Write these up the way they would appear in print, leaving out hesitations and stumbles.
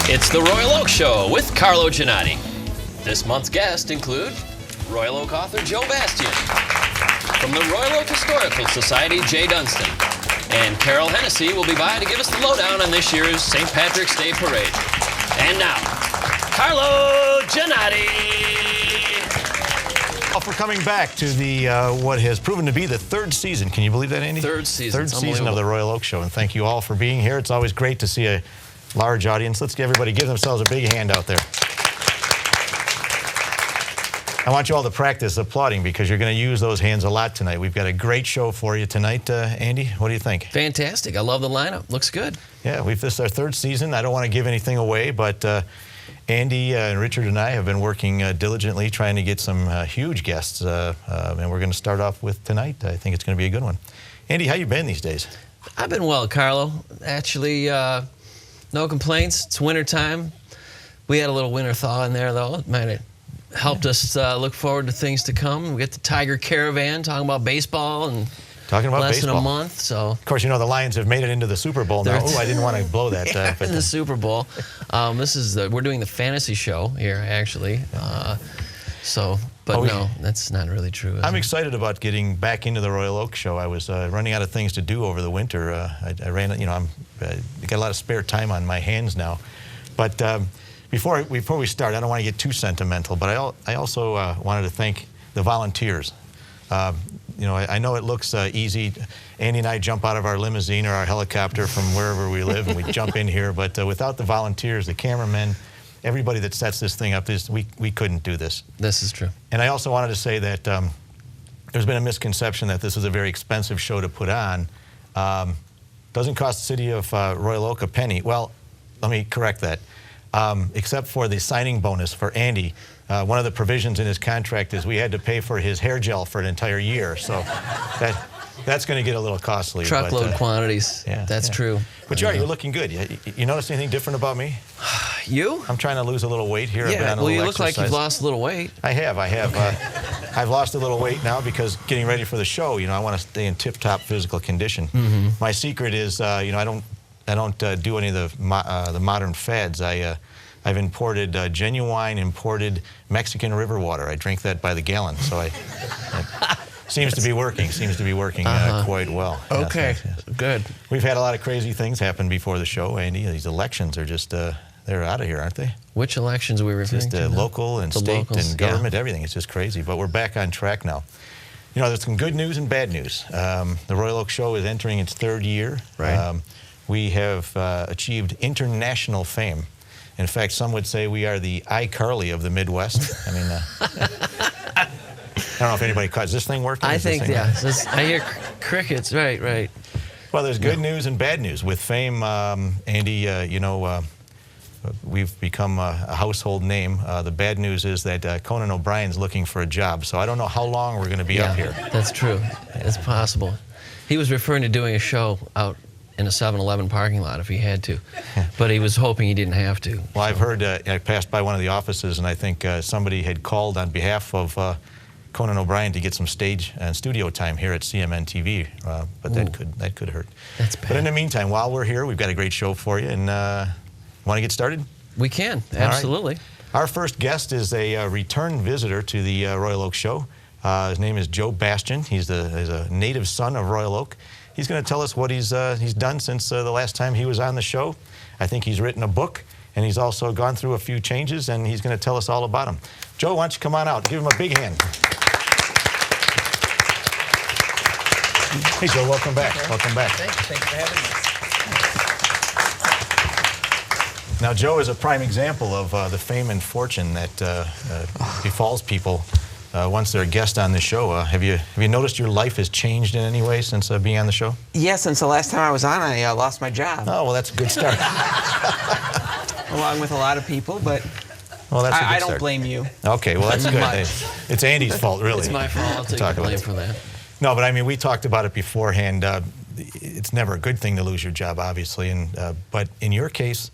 It's the Royal Oak Show with Carlo Ginotti. This month's guests include Royal Oak author Joe Bastian, from the Royal Oak Historical Society, Jay Dunstan, and Carol Hennessy will be by to give us the lowdown on this year's St. Patrick's Day Parade. And now, Carlo Ginotti. For coming back to the what has proven to be the third season. Can you believe that, Andy? Third season. Third season of the Royal Oak Show, and thank you all for being here. It's always great to see a large audience. Let's everybody give themselves a big hand out there. I want you all to practice applauding because you're going to use those hands a lot tonight. We've got a great show for you tonight, Andy. What do you think? Fantastic. I love the lineup. Looks good. Yeah, this is our third season. I don't want to give anything away, but Andy and Richard and I have been working diligently trying to get some huge guests, and we're going to start off with tonight. I think it's going to be a good one. Andy, how you been these days? I've been well, Carlo. Actually, no complaints. It's wintertime. We had a little winter thaw in there, though. It might have helped us look forward to things to come. We got the Tiger Caravan talking about baseball and talking about less baseball. than a month. So of course, you know the Lions have made it into the Super Bowl now. Oh, I didn't want to blow that. In the Super Bowl. We're doing the fantasy show here, actually. No, that's not really true. I'm excited about getting back into the Royal Oak Show. I was running out of things to do over the winter. I ran, I got a lot of spare time on my hands now. But before we start, I don't want to get too sentimental, but I also wanted to thank the volunteers. I know it looks easy. Andy and I jump out of our limousine or our helicopter from wherever we live, and we jump in here. But without the volunteers, the cameramen, everybody that sets this thing up, we couldn't do this. This is true. And I also wanted to say that there's been a misconception that this is a very expensive show to put on. Doesn't cost the city of Royal Oak a penny. Well, let me correct that. Except for the signing bonus for Andy. One of the provisions in his contract is we had to pay for his hair gel for an entire year. So that's going to get a little costly. Truckload quantities. Yeah, that's true. But you're looking good. You notice anything different about me? You? I'm trying to lose a little weight here. Yeah, well, you look like you've lost a little weight. I have. I've lost a little weight now because getting ready for the show, I want to stay in tip-top physical condition. Mm-hmm. My secret is, I don't do any of the modern fads. I've imported genuine imported Mexican river water. I drink that by the gallon, so it seems to be working. Quite well. Okay, yes. Good. We've had a lot of crazy things happen before the show, Andy. These elections are just they're out of here, aren't they? Which elections are we referring to? Just local and state and government, everything. It's just crazy. But we're back on track now. There's some good news and bad news. The Royal Oak Show is entering its third year. Right. We have achieved international fame. In fact, some would say we are the iCarly of the Midwest. I mean, I don't know if anybody caught. Is this thing working? I think, yeah. I hear crickets. Right. Well, there's good news and bad news. With fame, Andy, we've become a household name. The bad news is that Conan O'Brien's looking for a job. So I don't know how long we're going to be up here. That's true. It's possible. He was referring to doing a show out in a 7-Eleven parking lot if he had to, but he was hoping he didn't have to. Well, I've heard, I passed by one of the offices, and I think somebody had called on behalf of Conan O'Brien to get some stage and studio time here at CMN TV, but that could hurt. That's bad. But in the meantime, while we're here, we've got a great show for you, and want to get started? We can, absolutely. Right. Our first guest is a return visitor to the Royal Oak Show. His name is Joe Bastian. He's a native son of Royal Oak. He's going to tell us what he's done since the last time he was on the show. I think he's written a book, and he's also gone through a few changes, and he's going to tell us all about them. Joe, why don't you come on out? Give him a big hand. Hey, Joe, welcome back. Welcome back. Thanks for having us. Now, Joe is a prime example of the fame and fortune that befalls people once they're a guest on the show. Have you noticed your life has changed in any way since being on the show? Yeah, since the last time I was on, I lost my job. Oh, well, that's a good start. Along with a lot of people, but well, that's a good I start. don't blame you. Okay, well, that's good. It's Andy's fault, really. It's my fault. I'll take the blame for that. No, but I mean, we talked about it beforehand. It's never a good thing to lose your job, obviously, but in your case,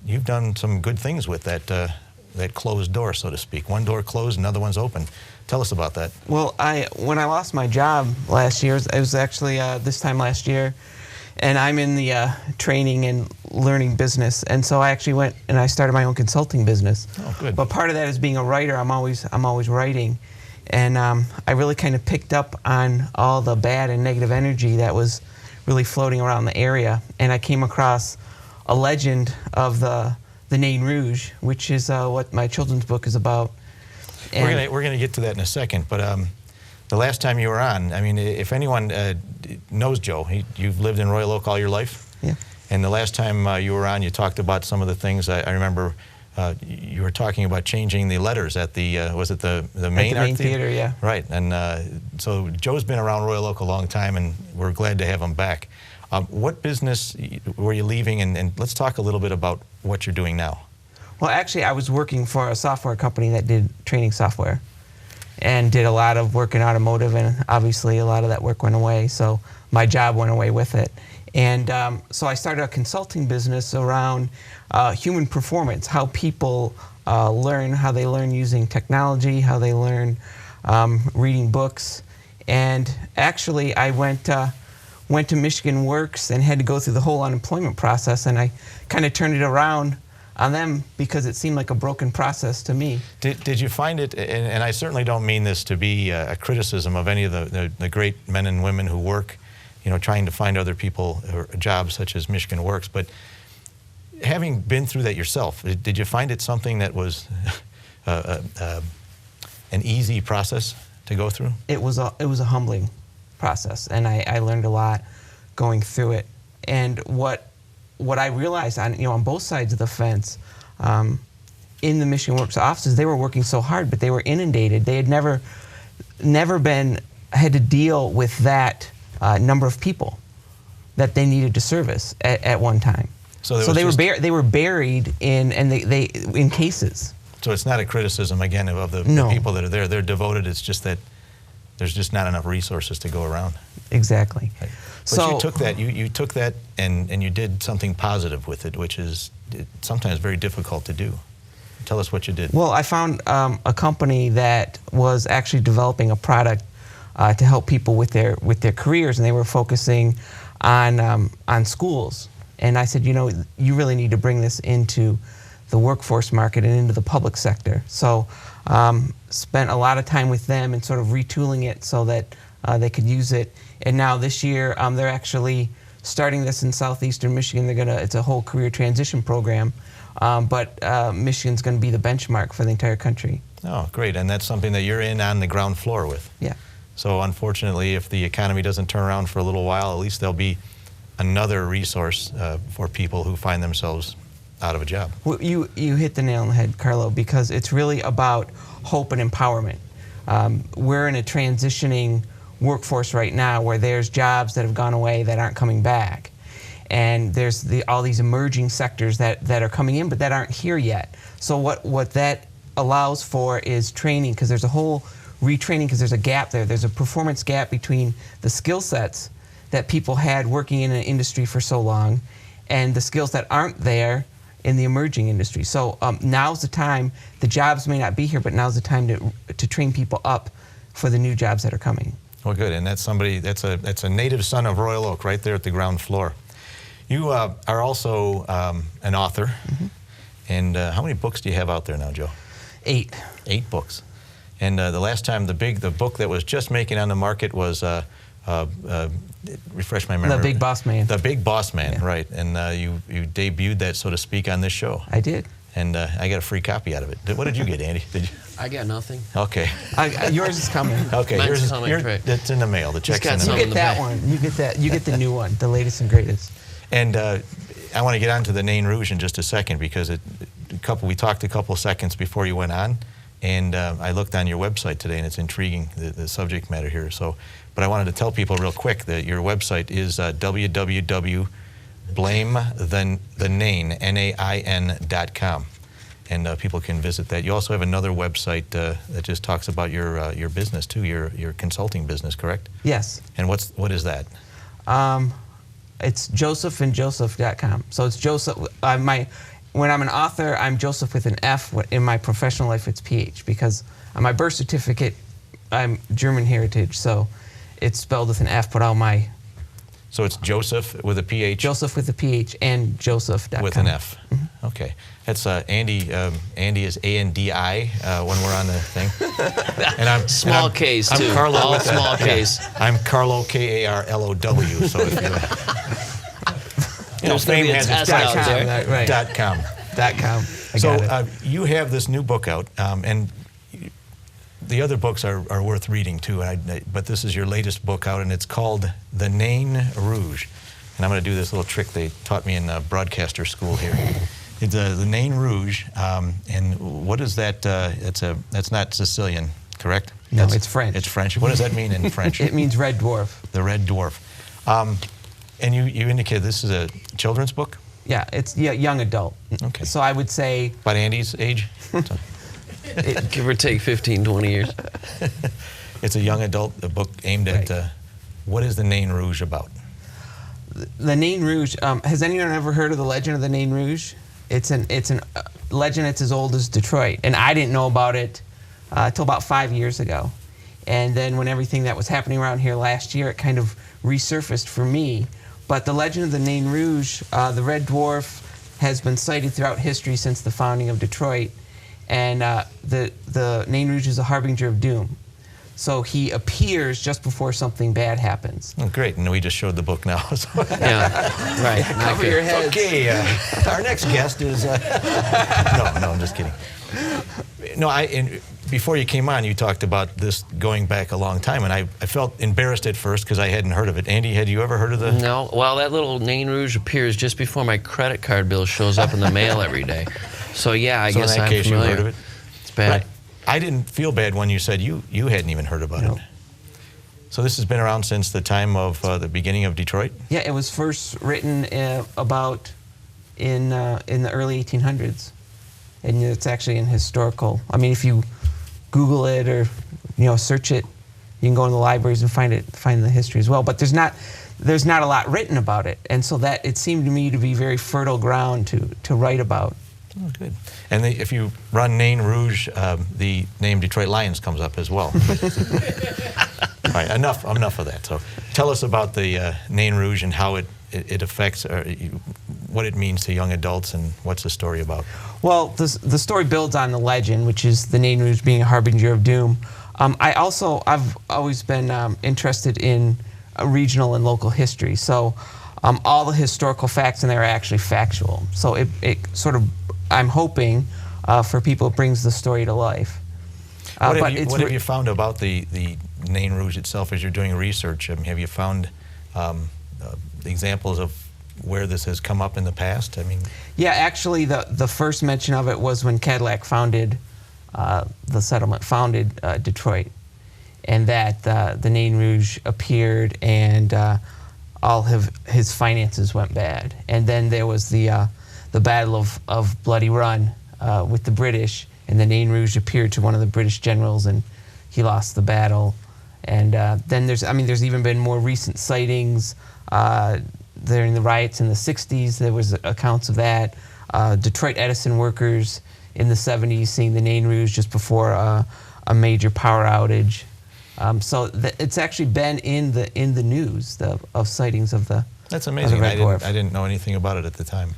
you've done some good things with that closed door, so to speak. One door closed, another one's open. Tell us about that. Well, when I lost my job last year, it was actually this time last year, And I'm in the training and learning business. And so I actually went and I started my own consulting business. Oh, good. But part of that is being a writer. I'm always writing. And I really kind of picked up on all the bad and negative energy that was really floating around the area. And I came across a legend of the Nain Rouge, which is what my children's book is about. And We're gonna get to that in a second, but the last time you were on, I mean, if anyone knows Joe, you've lived in Royal Oak all your life. Yeah. And the last time you were on, you talked about some of the things. I remember you were talking about changing the letters at the was it the main Main Theater? Yeah. Right. And so Joe's been around Royal Oak a long time, and we're glad to have him back. What business were you leaving? And let's talk a little bit about what you're doing now. Well, actually, I was working for a software company that did training software and did a lot of work in automotive, and obviously a lot of that work went away, so my job went away with it. And so I started a consulting business around human performance, how people learn, how they learn using technology, how they learn reading books. And actually, I went to Michigan Works and had to go through the whole unemployment process, and I kind of turned it around on them because it seemed like a broken process to me. Did you find it, and I certainly don't mean this to be a criticism of any of the great men and women who work, trying to find other people or jobs such as Michigan Works, but having been through that yourself, did you find it something that was an easy process to go through? It was a humbling process, and I learned a lot going through it. And what I realized on both sides of the fence, in the Michigan Works offices, they were working so hard, but they were inundated. They had never had to deal with that number of people that they needed to service at one time. So they were buried in cases. So it's not a criticism again of the people that are there. They're devoted. It's just that there's just not enough resources to go around. Exactly. Right. But you took that and you did something positive with it, which is sometimes very difficult to do. Tell us what you did. Well, I found a company that was actually developing a product to help people with their careers, and they were focusing on schools. And I said, you really need to bring this into the workforce market and into the public sector. So spent a lot of time with them and sort of retooling it so that they could use it. And now this year, they're actually starting this in southeastern Michigan. It's a whole career transition program, but Michigan's going to be the benchmark for the entire country. Oh, great. And that's something that you're in on the ground floor with. Yeah. So unfortunately, if the economy doesn't turn around for a little while, at least there'll be another resource for people who find themselves out of a job. Well, you hit the nail on the head, Carlo, because it's really about hope and empowerment. We're in a transitioning workforce right now where there's jobs that have gone away that aren't coming back. And there's all these emerging sectors that are coming in but that aren't here yet. So what that allows for is training, because there's a whole retraining, because there's a gap there. There's a performance gap between the skill sets that people had working in an industry for so long and the skills that aren't there in the emerging industry. So now's the time. The jobs may not be here, but now's the time to train people up for the new jobs that are coming. Well, good. And that's a native son of Royal Oak right there at the ground floor. You are also an author. Mm-hmm. And how many books do you have out there now, Joe? 8. 8 books. And the last time the book that was just making on the market was refresh my memory. The Big Boss Man. The Big Boss Man, yeah. Right. And you debuted that, so to speak, on this show. I did. And I got a free copy out of it. What did you get, Andy? Did you? I got nothing. Okay. Yours is coming. Okay, Mine's yours is coming. it's in the mail. The check's in the mail. You get that one. You get that. You get the new one, the latest and greatest. And I want to get on to the Nain Rouge in just a second, because we talked a couple seconds before you went on, and I looked on your website today, and it's intriguing, the subject matter here. So, but I wanted to tell people real quick that your website is www.blamethenain.com, and people can visit that. You also have another website that just talks about your business too, your consulting business, correct? Yes. And what is that? It's josephandjoseph.com. So it's Joseph. When I'm an author, I'm Joseph with an F. In my professional life, it's PH, because on my birth certificate, I'm German heritage, so it's spelled with an F. But all my So it's Joseph with a PH? Joseph with a PH and Joseph.com. With an F. Okay. That's Andy. Andy is A-N-D-I when we're on the thing. And I'm Small case, I'm too. Carlo All with a- small case. I'm Carlo, K-A-R-L-O-W. So if you There's gonna fame be a has its test out prices. there. Right. .com. .com. I So got it. you have this new book out, and the other books are worth reading too. But this is your latest book out, and it's called The Nain Rouge. And I'm going to do this little trick they taught me in broadcaster school here. It's The Nain Rouge, and what is that? That's not Sicilian, correct? No, it's French. It's French. What does that mean in French? It means red dwarf. The Red Dwarf. And you indicated this is a children's book? Yeah, it's young adult. Okay. So I would say About Andy's age? Give or take 15, 20 years. It's a young adult a book aimed at Right. what is the Nain Rouge about? the Nain Rouge. Has anyone ever heard of the legend of the Nain Rouge? It's an legend that's as old as Detroit, and I didn't know about it until about 5 years ago. And then when everything that was happening around here last year, it kind of resurfaced for me. But the legend of the Nain Rouge, the Red Dwarf, has been cited throughout history since the founding of Detroit. And the Nain Rouge is a harbinger of doom. So he appears just before something bad happens. Oh, great, and we just showed the book now. So. Yeah, right. not Cover good. your heads. Okay, our next guest is... no, I'm just kidding. No, before you came on, you talked about this going back a long time, and I felt embarrassed at first because I hadn't heard of it. Andy, had you ever heard of the... No, well, that little Nain Rouge appears just before my credit card bill shows up in the mail every day. So yeah, I So guess in that I'm case, familiar. you heard of it? It's bad. Right. I didn't feel bad when you said you hadn't even heard about No. it. So this has been around since the time of the beginning of Detroit? Yeah, it was first written about in the early 1800s, and it's actually in historical. I mean, if you Google it or search it, you can go in the libraries and find the history as well. But there's not a lot written about it, and so that it seemed to me to be very fertile ground to write about. Oh, good. And if you run Nain Rouge, the name Detroit Lions comes up as well. All right, enough of that. So tell us about the Nain Rouge and how it affects, what it means to young adults, and what's the story about? Well, the story builds on the legend, which is the Nain Rouge being a harbinger of doom. I've always been interested in regional and local history. So all the historical facts in there are actually factual. So it sort of, I'm hoping for people, it brings the story to life. What have you found about the Nain Rouge itself as you're doing research? Have you found examples of where this has come up in the past? I mean, yeah, actually, the first mention of it was when Cadillac founded the settlement, founded Detroit, and that the Nain Rouge appeared, and all his finances went bad. And then there was the Battle of Bloody Run with the British, and the Nain Rouge appeared to one of the British generals, and he lost the battle. And then there's even been more recent sightings. During the riots in the 60s, there was accounts of that. Detroit Edison workers in the 70s seeing the Nain Rouge just before a major power outage. So it's actually been in the news of sightings of the that's of amazing. the Red Dwarf. I didn't know anything about it at the time.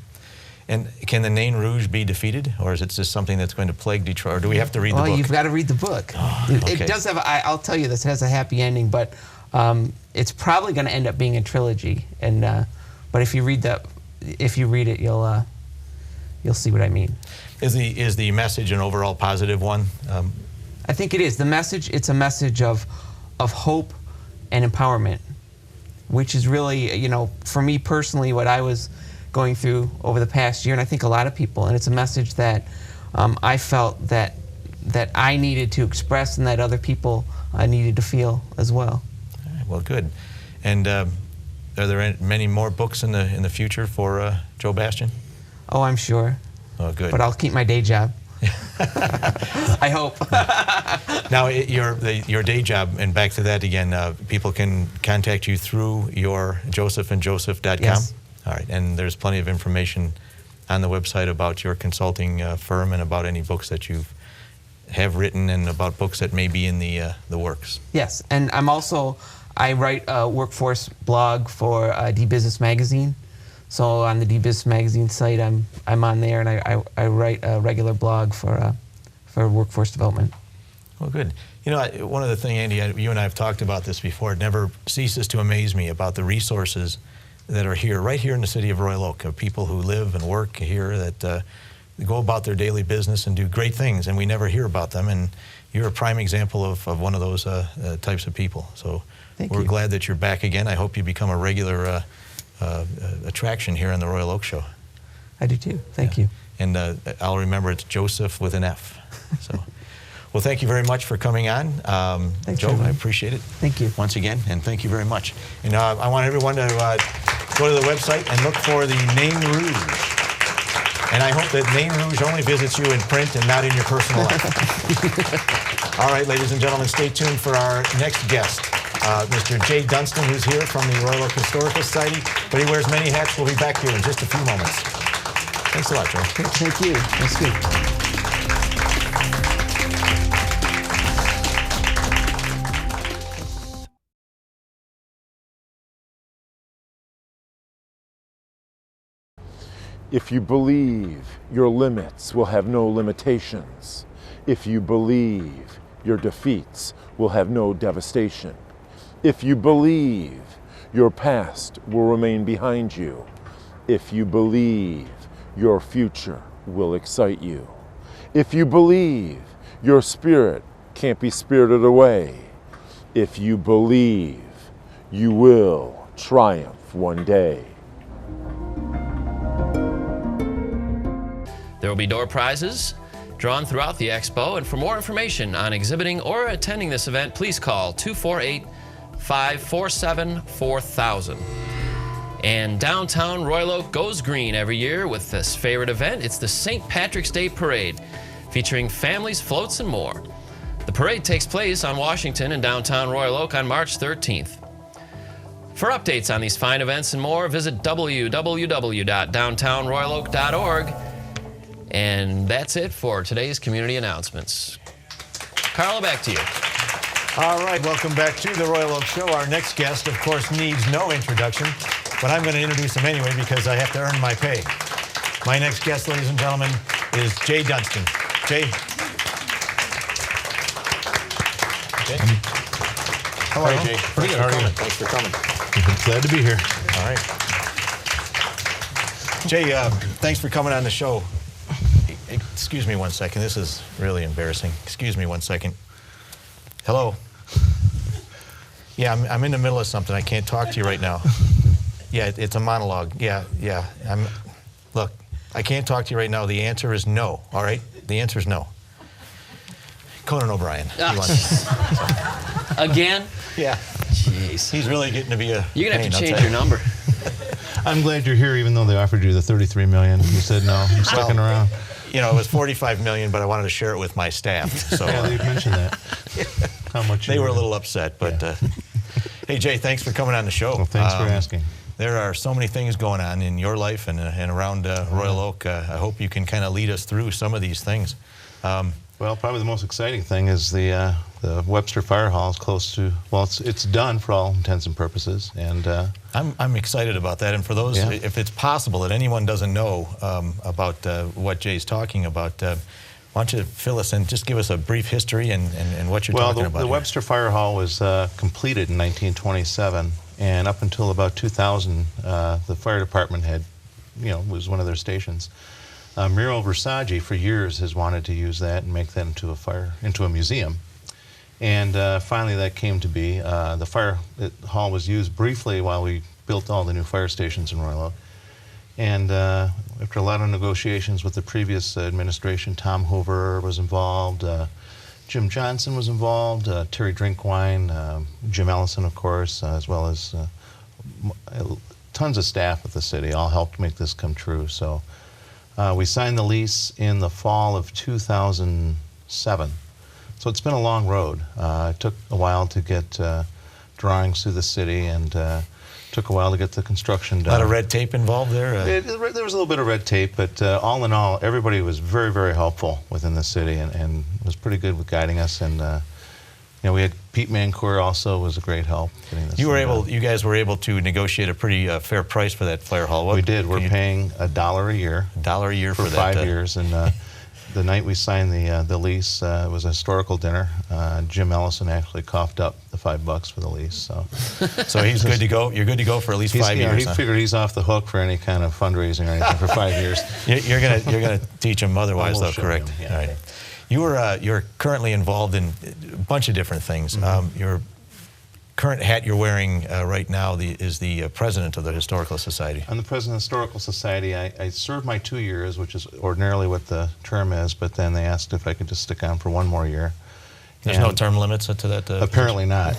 And can the Nain Rouge be defeated, or is it just something that's going to plague Detroit? Or do we have to read the Well, book? you've got to read the book. okay. It does have. I'll tell you this. It has a happy ending, but it's probably going to end up being a trilogy. And but if you read it, you'll see what I mean. Is the message an overall positive one? I think it is. It's a message of hope and empowerment, which is really, for me personally, what I was going through over the past year, and I think a lot of people. And it's a message that I felt that I needed to express, and that other people needed to feel as well. All right, well, good. And are there many more books in the future for Joe Bastian? Oh, I'm sure. Oh, good. But I'll keep my day job. I hope. Now, your day job, and back to that again, people can contact you through your josephandjoseph.com? Yes. All right, and there's plenty of information on the website about your consulting firm and about any books that you have written and about books that may be in the works. Yes, and I'm also, I write a workforce blog for D-Business Magazine. So on the D-Business Magazine site, I'm on there, and I write a regular blog for workforce development. Well, good. You know, one of the things, Andy, you and I have talked about this before. It never ceases to amaze me about the resources that are here, right here in the city of Royal Oak, of people who live and work here that go about their daily business and do great things, and we never hear about them. And you're a prime example of one of those types of people. So we're glad that you're back again. I hope you become a regular attraction here on the Royal Oak Show. I do too. Thank you. And I'll remember it's Joseph with an F. So, well, thank you very much for coming on. Thanks, Joe, I appreciate it. Thank you. Once again, and thank you very much. And I want everyone to go to the website and look for the Name Rouge. And I hope that Name Rouge only visits you in print and not in your personal life. All right, ladies and gentlemen, stay tuned for our next guest, Mr. Jay Dunstan, who's here from the Royal Oak Historical Society, but he wears many hats. We'll be back here in just a few moments. Thanks a lot, Joe. Thank you. That's good. If you believe, your limits will have no limitations. If you believe, your defeats will have no devastation. If you believe, your past will remain behind you. If you believe, your future will excite you. If you believe, your spirit can't be spirited away. If you believe, you will triumph one day. There will be door prizes drawn throughout the expo, and for more information on exhibiting or attending this event, please call 248-547-4000. And downtown Royal Oak goes green every year with this favorite event. It's the St. Patrick's Day Parade, featuring families, floats, and more. The parade takes place on Washington in downtown Royal Oak on March 13th. For updates on these fine events and more, visit www.downtownroyaloak.org. And that's it for today's community announcements. Carlo, back to you. All right, welcome back to the Royal Oak Show. Our next guest, of course, needs no introduction, but I'm going to introduce him anyway because I have to earn my pay. My next guest, ladies and gentlemen, is Jay Dunstan. Jay. How are you, Jay? Pretty good. How are you? Thanks for coming. Glad to be here. All right. Jay, thanks for coming on the show. Excuse me one second. This is really embarrassing. Excuse me one second. Hello. Yeah, I'm in the middle of something. I can't talk to you right now. Yeah, it's a monologue. Yeah. Look, I can't talk to you right now. The answer is no, all right? The answer is no. Conan O'Brien. Again? Yeah. Jeez. He's really getting to be a You're going to have to pain, change your number. I'm glad you're here, even though they offered you the $33 million. You said no. You're sticking around. You know, it was $45 million, but I wanted to share it with my staff. So Yeah, they mentioned that. How much they were a little upset, but hey, Jay, thanks for coming on the show. Well, thanks for asking. There are so many things going on in your life and around Royal Oak. I hope you can kind of lead us through some of these things. Well, probably the most exciting thing is the Webster Fire Hall is close to, well, it's done for all intents and purposes. And I'm excited about that. And for those, if it's possible that anyone doesn't know about what Jay's talking about, why don't you fill us in, just give us a brief history and what you're talking about. Well, the Webster Fire Hall was completed in 1927, and up until about 2000, the fire department had, was one of their stations. Muriel Versace for years has wanted to use that and make that into a museum. And finally that came to be. The fire hall was used briefly while we built all the new fire stations in Royal Oak. And after a lot of negotiations with the previous administration, Tom Hoover was involved, Jim Johnson was involved, Terry Drinkwine, Jim Ellison, of course, as well as tons of staff at the city all helped make this come true. So we signed the lease in the fall of 2007. So it's been a long road. It took a while to get drawings through the city, and took a while to get the construction done. A lot of red tape involved there? There was a little bit of red tape, but all in all, everybody was very, very helpful within the city and was pretty good with guiding us. And we had Pete Mancour also was a great help getting this. You guys were able to negotiate a pretty fair price for that fire hall. We did. We're paying $1 a year. $1 a year for that, 5 years, and the night we signed the lease, it was a historical dinner. Jim Ellison actually coughed up the $5 for the lease. So he's good to go. You're good to go for at least 5 years. He figured he's off the hook for any kind of fundraising or anything for 5 years. You're gonna teach him otherwise, though, correct? Him, yeah. All right. You're currently involved in a bunch of different things. Your current hat you're wearing right now is the president of the Historical Society. I'm the president of the Historical Society. I served my 2 years, which is ordinarily what the term is, but then they asked if I could just stick on for one more year. There's no term limits to that? Apparently not.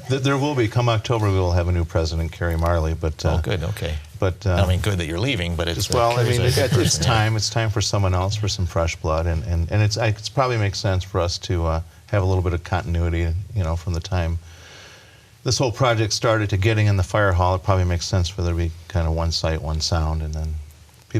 There will be. Come October, we will have a new president, Kerry Marley. But oh, good. Okay. But I mean, good that you're leaving, but it's it's time. It's time for someone else, for some fresh blood, and it's probably makes sense for us to have a little bit of continuity. From the time this whole project started to getting in the fire hall, it probably makes sense for there to be kind of one sight, one sound, and then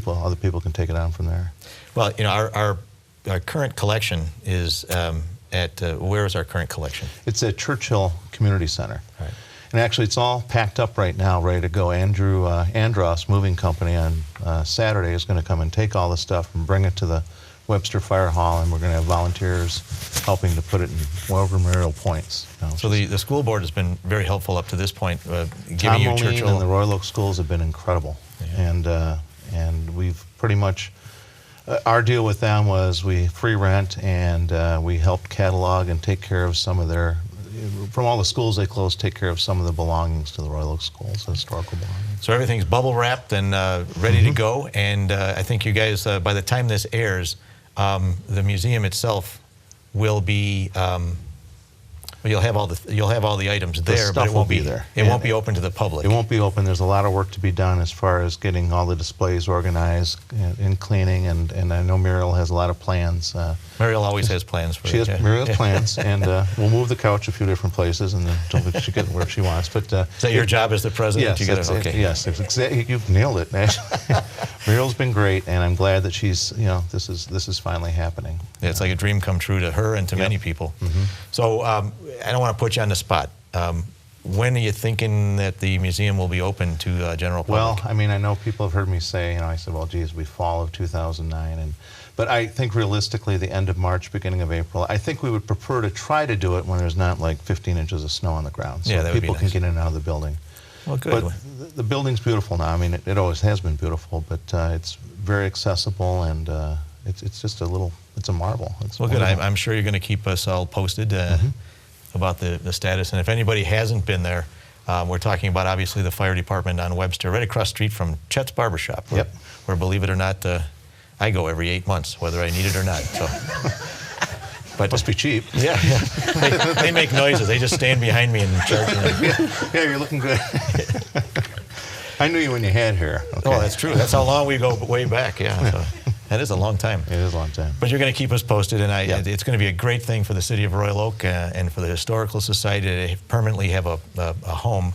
other people can take it on from there. Well, our current collection is where is our current collection? It's at Churchill Community Center. Right. And actually, it's all packed up right now, ready to go. Andrew Andros Moving Company on Saturday is going to come and take all the stuff and bring it to the Webster Fire Hall, and we're going to have volunteers helping to put it in war memorial points. So the school board has been very helpful up to this point, giving Tom you Moline Churchill. and the Royal Oak schools have been incredible, and we've pretty much. Our deal with them was we free rent, and we helped catalog and take care of some of their, from all the schools they closed, take care of some of the belongings to the Royal Oak schools, the historical belongings. So everything's bubble wrapped and ready to go, and I think you guys, by the time this airs, the museum itself will be. You'll have all the items there, but it won't be there. It won't be open to the public. It won't be open. There's a lot of work to be done as far as getting all the displays organized and cleaning, and I know Muriel has a lot of plans. Muriel always has plans for it. Muriel has plans, and we'll move the couch a few different places, and then she get where she wants. But is that your job as the president? Yes, yes, exactly. You've nailed it. Muriel's been great, and I'm glad that she's. This is finally happening. Yeah, it's like a dream come true to her and to many people. So I don't want to put you on the spot. When are you thinking that the museum will be open to general public? Well, I mean, I know people have heard me say, I said, well, geez, it'll be fall of 2009, but I think realistically the end of March, beginning of April. I think we would prefer to try to do it when there's not like 15 inches of snow on the ground, so that people would be nice. can get in and out of the building. Well, good. But the building's beautiful now. I mean, it always has been beautiful, but it's very accessible, and it's just it's a marvel. It's well, good. I'm sure you're going to keep us all posted about the status. And if anybody hasn't been there, we're talking about obviously the fire department on Webster, right across the street from Chet's Barbershop. Where believe it or not, I go every 8 months, whether I need it or not. So, but must be cheap. Yeah. They make noises. They just stand behind me and charge me. Yeah, you're looking good. I knew you when you had hair. Okay. Oh, that's true. That's how long we go way back. Yeah. So. That is a long time. It is a long time. But you're going to keep us posted, and it's going to be a great thing for the city of Royal Oak and for the Historical Society to permanently have a home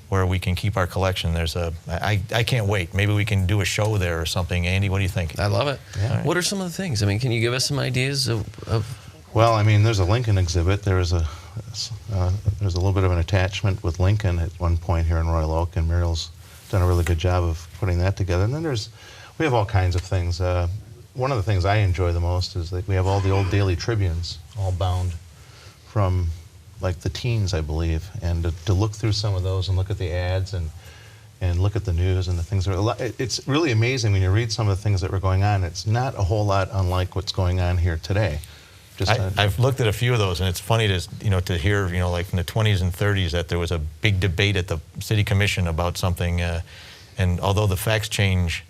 where we can keep our collection. I can't wait. Maybe we can do a show there or something. Andy, what do you think? I love it. Yeah. Right. What are some of the things? I mean, can you give us some ideas of Well, I mean, there's a Lincoln exhibit. There's a little bit of an attachment with Lincoln at one point here in Royal Oak, and Muriel's done a really good job of putting that together. And then we have all kinds of things. One of the things I enjoy the most is that we have all the old Daily Tribunes, all bound from like the teens, I believe, and to look through some of those and look at the ads and look at the news and the things. It's really amazing when you read some of the things that were going on. It's not a whole lot unlike what's going on here today. I've looked at a few of those, and it's funny to hear, like in the 20s and 30s, that there was a big debate at the city commission about something, and although the facts change,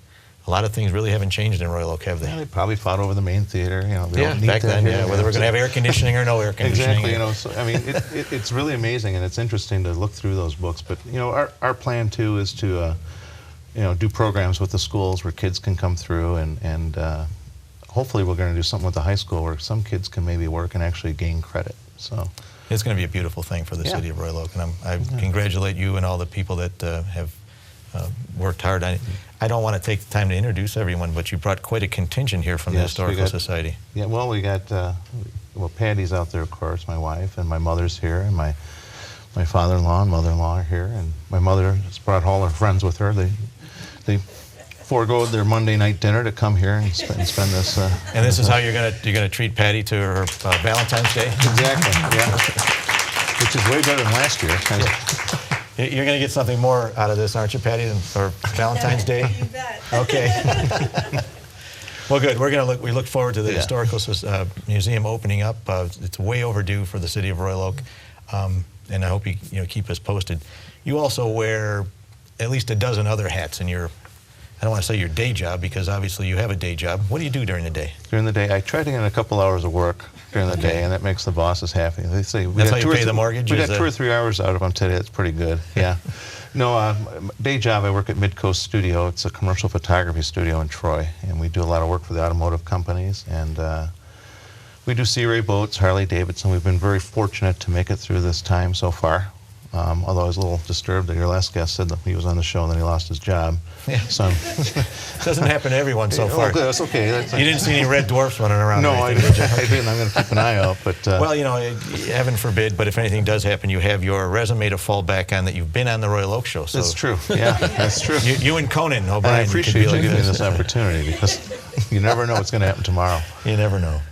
a lot of things really haven't changed in Royal Oak, have they? Yeah, they probably fought over the main theater. Back then, whether we're going to have air conditioning or no air conditioning. Exactly. So, I mean, it's really amazing, and it's interesting to look through those books. But our plan too is to do programs with the schools where kids can come through, and hopefully we're going to do something with the high school where some kids can maybe work and actually gain credit. So it's going to be a beautiful thing for the city of Royal Oak, and I congratulate you and all the people that have worked hard. I don't want to take the time to introduce everyone, but you brought quite a contingent here from the Historical Society. Yeah, well, we got well, Patty's out there, of course, my wife, and my mother's here, and my father-in-law and mother-in-law are here, and my mother has brought all her friends with her. They forego their Monday night dinner to come here and spend this. And this is how you're gonna treat Patty to her Valentine's Day? Exactly. Yeah. Which is way better than last year. You're going to get something more out of this, aren't you, Patty, for Valentine's Day? You bet. Okay. Well, good. We look forward to the Historical Museum opening up. It's way overdue for the city of Royal Oak, and I hope you keep us posted. You also wear at least a dozen other hats in your, I don't want to say your day job, because obviously you have a day job. What do you do during the day? During the day, I try to get in a couple hours of work during the day, and that makes the bosses happy. They say that's how you pay the mortgage. We got 2 or 3 hours out of them today. That's pretty good. Yeah. No, day job. I work at Midcoast Studio. It's a commercial photography studio in Troy, and we do a lot of work for the automotive companies. And we do Sea Ray boats, Harley Davidson. We've been very fortunate to make it through this time so far. Although I was a little disturbed that your last guest said that he was on the show and then he lost his job. Yeah. So doesn't happen to everyone so far. Oh, that's okay. You didn't see any red dwarfs running around? No, I didn't. I'm going to keep an eye out. But well, heaven forbid, but if anything does happen, you have your resume to fall back on that you've been on the Royal Oak Show. So that's true. Yeah, that's true. You and Conan O'Brien. And I appreciate you giving me this opportunity, because you never know what's going to happen tomorrow. You never know.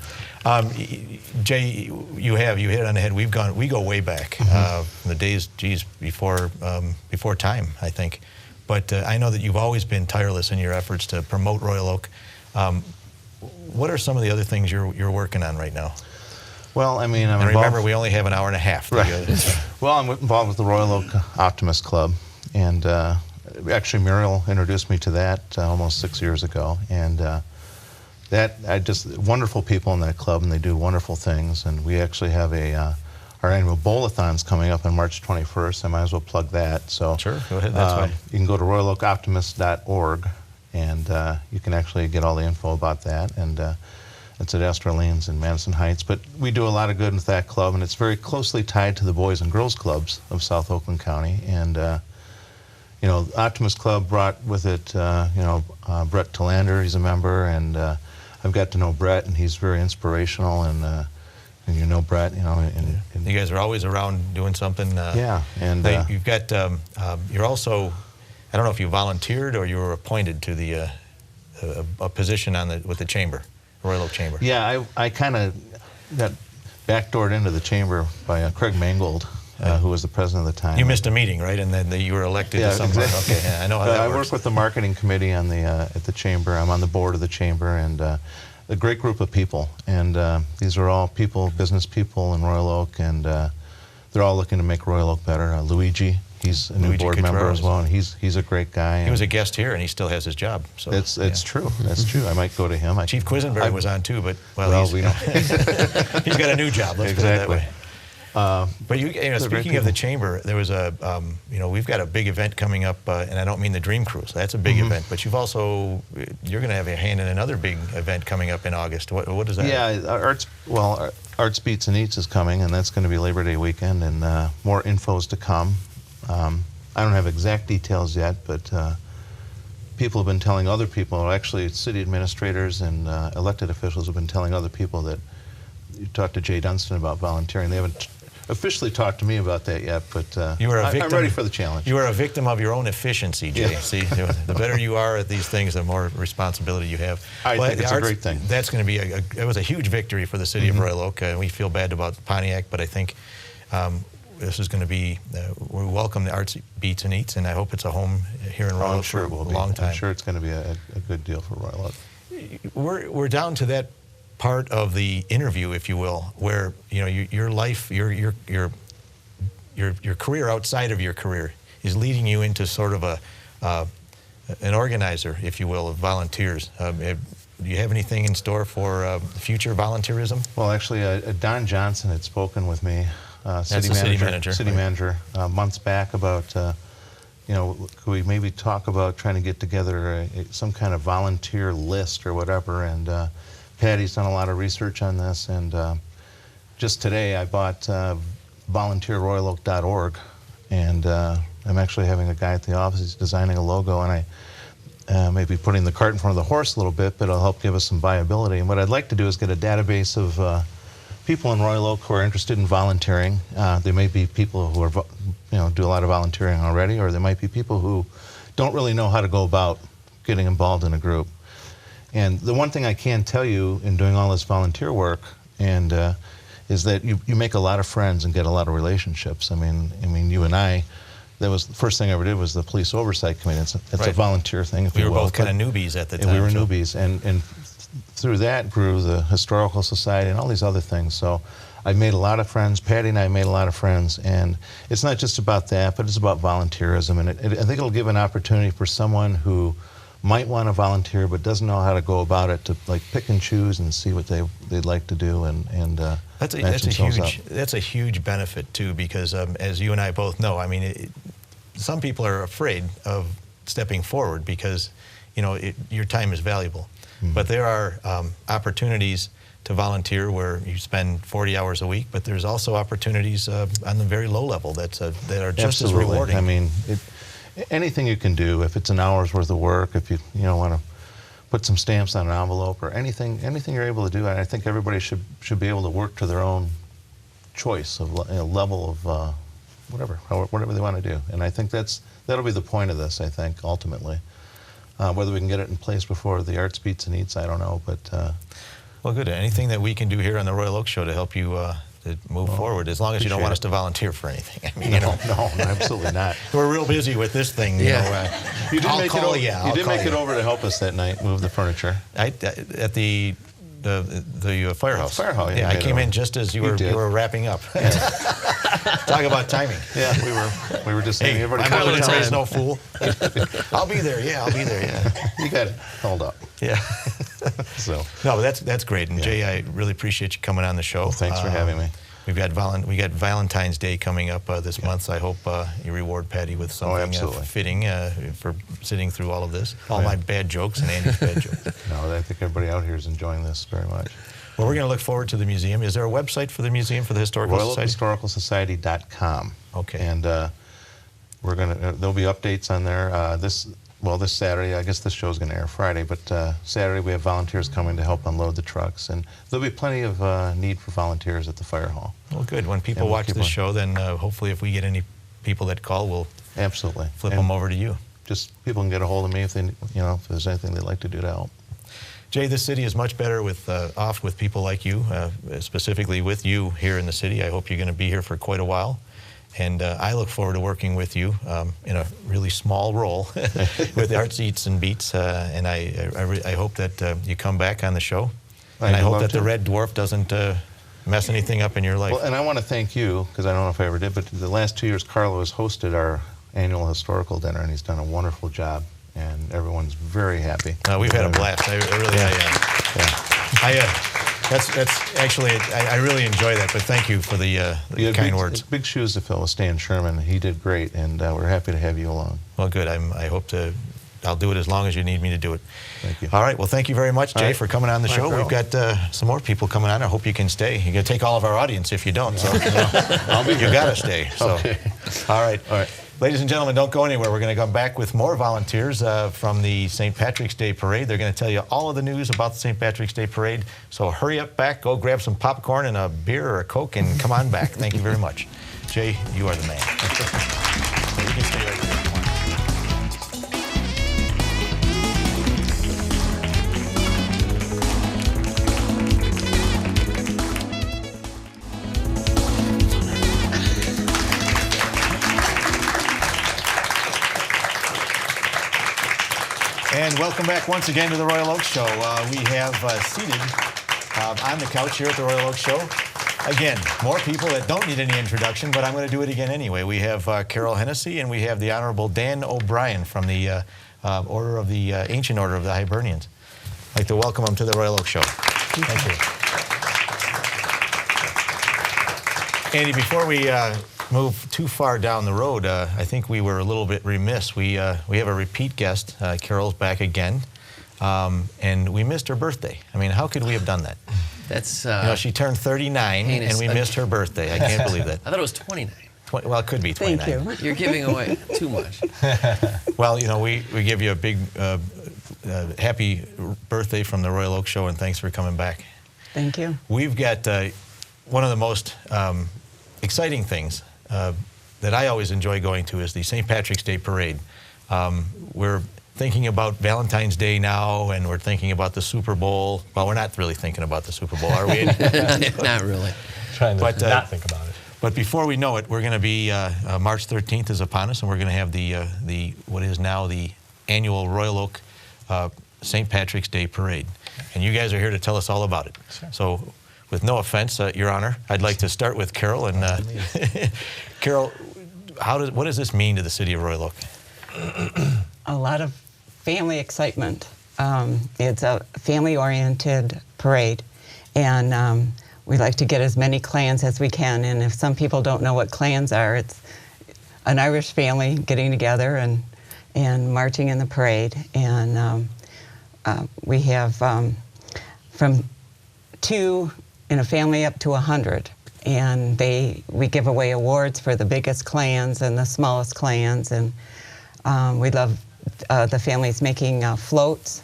Jay, you hit it on the head. We go way back, the days, before time, I think. But I know that you've always been tireless in your efforts to promote Royal Oak. What are some of the other things you're working on right now? Well, I mean, and remember, we only have an hour and a half. Right. Well, I'm involved with the Royal Oak Optimist Club, and actually Muriel introduced me to that almost 6 years ago, and wonderful people in that club, and they do wonderful things. And we actually have our annual bowl-a-thon's coming up on March 21st. I might as well plug that. So sure, go ahead. That's fine. You can go to royaloakoptimist.org, and you can actually get all the info about that. And it's at Astor Lanes in Madison Heights. But we do a lot of good with that club, and it's very closely tied to the Boys and Girls Clubs of South Oakland County. And Optimist Club brought with it, Brett Tillander. He's a member, and I've got to know Brett, and he's very inspirational, and you know Brett, and you guys are always around doing something. Yeah, and you've got you're also, I don't know if you volunteered or you were appointed to the a position with the chamber, Royal Oak Chamber. Yeah, I kind of got backdoored into the chamber by Craig Mangold, who was the president at the time. You missed a meeting, right? And then you were elected to some point. Exactly. Okay, yeah, I know how that I works. work with the marketing committee on at the chamber. I'm on the board of the chamber, and a great group of people. And these are all business people in Royal Oak, and they're all looking to make Royal Oak better. Luigi, he's a new board member as well, and he's a great guy. He was a guest here, and he still has his job. So it's true. That's true. I might go to him. Chief Quisenberry was on too, but we don't. He's got a new job. Let's put it that way. But speaking of the chamber, there was we've got a big event coming up, and I don't mean the Dream Cruise. That's a big event, but you're going to have a hand in another big event coming up in August. What is that? Yeah, Arts Beats and Eats is coming, and that's going to be Labor Day weekend, and more info's to come. I don't have exact details yet, but people have been telling other people, actually city administrators and elected officials have been telling other people that you talked to Jay Dunstan about volunteering. They haven't officially talked to me about that yet, but I'm ready for the challenge. You are a victim of your own efficiency, Jay. Yeah. See, the better you are at these things, the more responsibility you have. I think it's a great thing. That's going to be it was a huge victory for the city of Royal Oak. We feel bad about Pontiac, but I think this is going to be, we welcome the Arts Beats and Eats, and I hope it's a home here in Royal Oak for a long time. I'm sure it's going to be a good deal for Royal Oak. We're down to that part of the interview, if you will, where your life, your career outside of your career is leading you into sort of an organizer, if you will, of volunteers. Do you have anything in store for future volunteerism? Well, actually, Don Johnson had spoken with me, city manager, months back about, could we maybe talk about trying to get together some kind of volunteer list or whatever, and Patty's done a lot of research on this, and just today I bought volunteerroyaloak.org, and I'm actually having a guy at the office, he's designing a logo, and I may be putting the cart in front of the horse a little bit, but it'll help give us some viability. And what I'd like to do is get a database of people in Royal Oak who are interested in volunteering. There may be people who are, do a lot of volunteering already, or there might be people who don't really know how to go about getting involved in a group. And the one thing I can tell you in doing all this volunteer work is that you make a lot of friends and get a lot of relationships. I mean, you and I, that was the first thing I ever did was the police oversight committee. It's a volunteer thing, if we you were will. both kind of newbies at the time. We were newbies, and through that grew the Historical Society and all these other things. So I made a lot of friends. Patty and I made a lot of friends, and it's not just about that, but it's about volunteerism. And I think it'll give an opportunity for someone who might want to volunteer but doesn't know how to go about it to like pick and choose and see what they'd like to do and that's a huge benefit too, because as you and I both know, I mean, some people are afraid of stepping forward because your time is valuable. Mm-hmm. But there are opportunities to volunteer where you spend 40 hours a week, but there's also opportunities on the very low level that are just as rewarding. I mean, anything you can do, if it's an hour's worth of work, if you want to put some stamps on an envelope or anything you're able to do, I think everybody should be able to work to their own choice of level of whatever they want to do. And I think that'll be the point of this, I think, ultimately. Whether we can get it in place before the Arts Beats and Eats, I don't know, but... Well, good. Anything that we can do here on the Royal Oak Show to help you to move forward, as long as you don't want us to volunteer for anything. I mean, no, absolutely not. We're real busy with this thing. Yeah. You did make it over to help us that night, move the furniture. At the firehouse. Firehouse. Yeah, I came in just as you were wrapping up. Yeah. Talk about timing. Yeah, we were just saying. Hey, everybody I'm military, no fool. I'll be there. Yeah, I'll be there. Yeah. You got it. Hold up. Yeah. So. No, but that's great. And Jay, I really appreciate you coming on the show. Well, thanks for having me. We got Valentine's Day coming up this month. So I hope you reward Patty with something fitting for sitting through all of this. All my bad jokes and Andy's bad jokes. No, I think everybody out here is enjoying this very much. Well, we're going to look forward to the museum. Is there a website for the museum, for the Historical Society? RoyalOakHistoricalSociety.com. Okay. And there'll be updates on there. This Saturday, I guess this show's going to air Friday, but Saturday we have volunteers coming to help unload the trucks, and there'll be plenty of need for volunteers at the fire hall. Well, good. When people watch this show, then hopefully if we get any people that call, we'll flip them over to you. Just people can get a hold of me if if there's anything they'd like to do to help. Jay, this city is much better off with people like you, specifically with you here in the city. I hope you're going to be here for quite a while. And I look forward to working with you in a really small role with Arts Eats and Beats. And I hope that you come back on the show. And I hope that the Red Dwarf doesn't mess anything up in your life. Well, and I want to thank you, because I don't know if I ever did, but the last 2 years Carlo has hosted our annual historical dinner, and he's done a wonderful job. And everyone's very happy. We've had a blast. I really enjoy that. But thank you for the kind words. Big shoes to fill with Stan Sherman. He did great, and we're happy to have you along. Well, good. I'll do it as long as you need me to do it. Thank you. All right. Well, thank you very much, Jay, for coming on the show. We've got some more people coming on. I hope you can stay. You're going to take all of our audience if you don't. So you got to stay. So. Okay. All right. Ladies and gentlemen, don't go anywhere. We're going to come back with more volunteers from the St. Patrick's Day Parade. They're going to tell you all of the news about the St. Patrick's Day Parade. So hurry up back, go grab some popcorn and a beer or a Coke, and come on back. Thank you very much. Jay, you are the man. So you can stay right there. And welcome back once again to the Royal Oak Show. We have seated on the couch here at the Royal Oak Show. Again, more people that don't need any introduction, but I'm going to do it again anyway. We have Carol Hennessy, and we have the Honorable Dan O'Brien from the Ancient Order of the Hibernians. I'd like to welcome them to the Royal Oak Show. Thank you. Andy, before we move too far down the road, I think we were a little bit remiss. We have a repeat guest. Carol's back again, and we missed her birthday. I mean, how could we have done that? That's she turned 39, and we missed her birthday. I can't believe that. I thought it was 29. Well, it could be 29. Thank you. You're giving away too much. Well, we give you a big happy birthday from the Royal Oak Show, and thanks for coming back. Thank you. We've got one of the most exciting things that I always enjoy going to is the St. Patrick's Day Parade. We're thinking about Valentine's Day now, and we're thinking about the Super Bowl. Well, we're not really thinking about the Super Bowl, are we? Not really. Trying to not think about it. But before we know it, we're going to be March 13th is upon us, and we're going to have the what is now the annual Royal Oak St. Patrick's Day Parade, and you guys are here to tell us all about it. Sure. So, with no offense, Your Honor, I'd like to start with Carol. And Carol, what does this mean to the city of Royal Oak? A lot of family excitement. It's a family-oriented parade, and we like to get as many clans as we can. And if some people don't know what clans are, it's an Irish family getting together and marching in the parade. And we have from 2 in a family up to 100. And we give away awards for the biggest clans and the smallest clans. And we love the families making floats.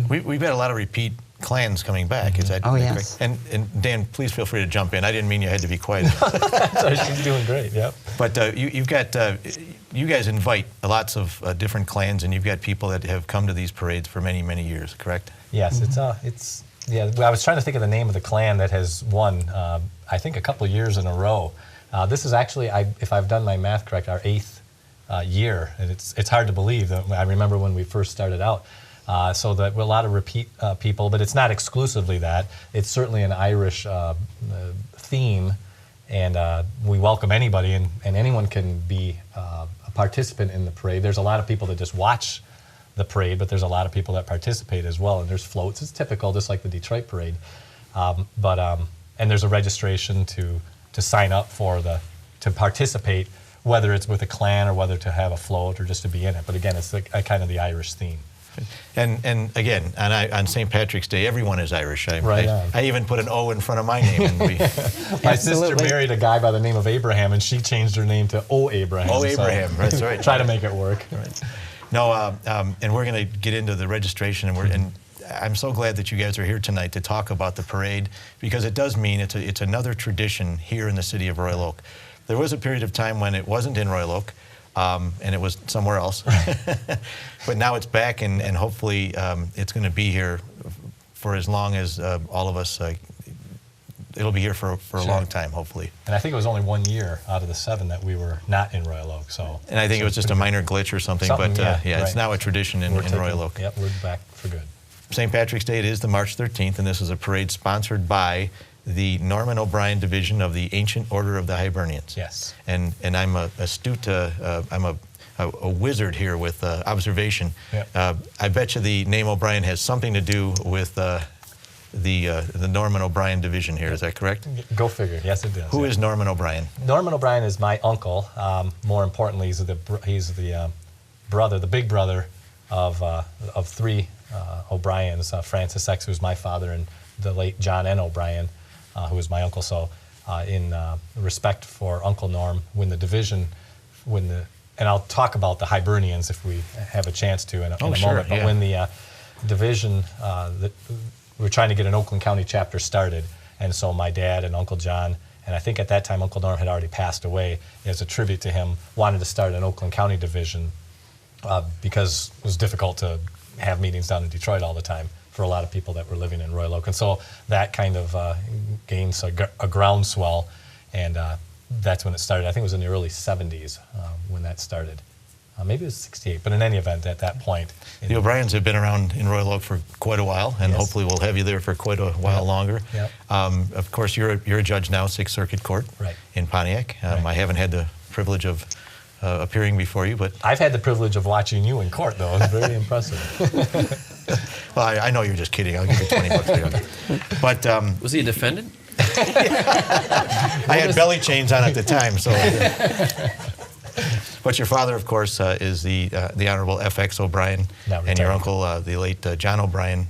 We've had a lot of repeat clans coming back. Is that yes. correct? And Dan, please feel free to jump in. I didn't mean you had to be quiet. So she's doing great, yep. But you guys invite lots of different clans, and you've got people that have come to these parades for many, many years, correct? Yes, yeah, I was trying to think of the name of the clan that has won, I think, a couple years in a row. This is actually, if I've done my math correct, our 8th year, and it's hard to believe. I remember when we first started out. So that we're a lot of repeat people, but it's not exclusively that. It's certainly an Irish theme, and we welcome anybody, and anyone can be a participant in the parade. There's a lot of people that just watch the parade, but there's a lot of people that participate as well, and there's floats. It's typical, just like the Detroit parade. And there's a registration to sign up to participate, whether it's with a clan or whether to have a float or just to be in it. But again, it's kind of the Irish theme. And again, on St. Patrick's Day, everyone is Irish. Right. I even put an O in front of my name. And my sister married a guy by the name of Abraham, and she changed her name to O. Abraham. O. Abraham, so that's right. Try to make it work. Right. No, and we're going to get into the registration, and I'm so glad that you guys are here tonight to talk about the parade, because it does mean it's another tradition here in the city of Royal Oak. There was a period of time when it wasn't in Royal Oak. And it was somewhere else. But now it's back, and hopefully it's going to be here for as long as all of us. It'll be here for a long time, hopefully. And I think it was only 1 year out of the 7 that we were not in Royal Oak. And I think it was just a minor glitch or something. But right. It's now a tradition in Royal Oak. Yep, we're back for good. St. Patrick's Day, it is the March 13th, and this is a parade sponsored by the Norman O'Brien Division of the Ancient Order of the Hibernians. Yes. And I'm a astute, I'm a wizard here with observation. Yep. I bet you the name O'Brien has something to do with the Norman O'Brien Division here. Is that correct? Go figure. Yes, it does. Who is Norman O'Brien? Norman O'Brien is my uncle. More importantly, he's the brother, the big brother of 3 O'Briens. Francis X, who's my father, and the late John N. O'Brien, who was my uncle. So in respect for Uncle Norm, and I'll talk about the Hibernians if we have a chance to in a moment. But when the division, we're trying to get an Oakland County chapter started, and so my dad and Uncle John, and I think at that time Uncle Norm had already passed away, as a tribute to him, wanted to start an Oakland County division because it was difficult to have meetings down in Detroit all the time for a lot of people that were living in Royal Oak. And so that kind of gains a groundswell, and that's when it started. I think it was in the early 70s when that started. Maybe it was 68, but in any event, at that point. The O'Briens have been around in Royal Oak for quite a while, and hopefully we'll have you there for quite a while longer. Yep. Of course, you're a judge now, 6th Circuit Court in Pontiac. I haven't had the privilege of appearing before you, but I've had the privilege of watching you in court, though. It's very impressive. Well, I know you're just kidding. I'll give you $20 for it. But was he a defendant? I had belly chains on at the time, so. But your father, of course, is the Honorable F.X. O'Brien, and your uncle, the late John O'Brien,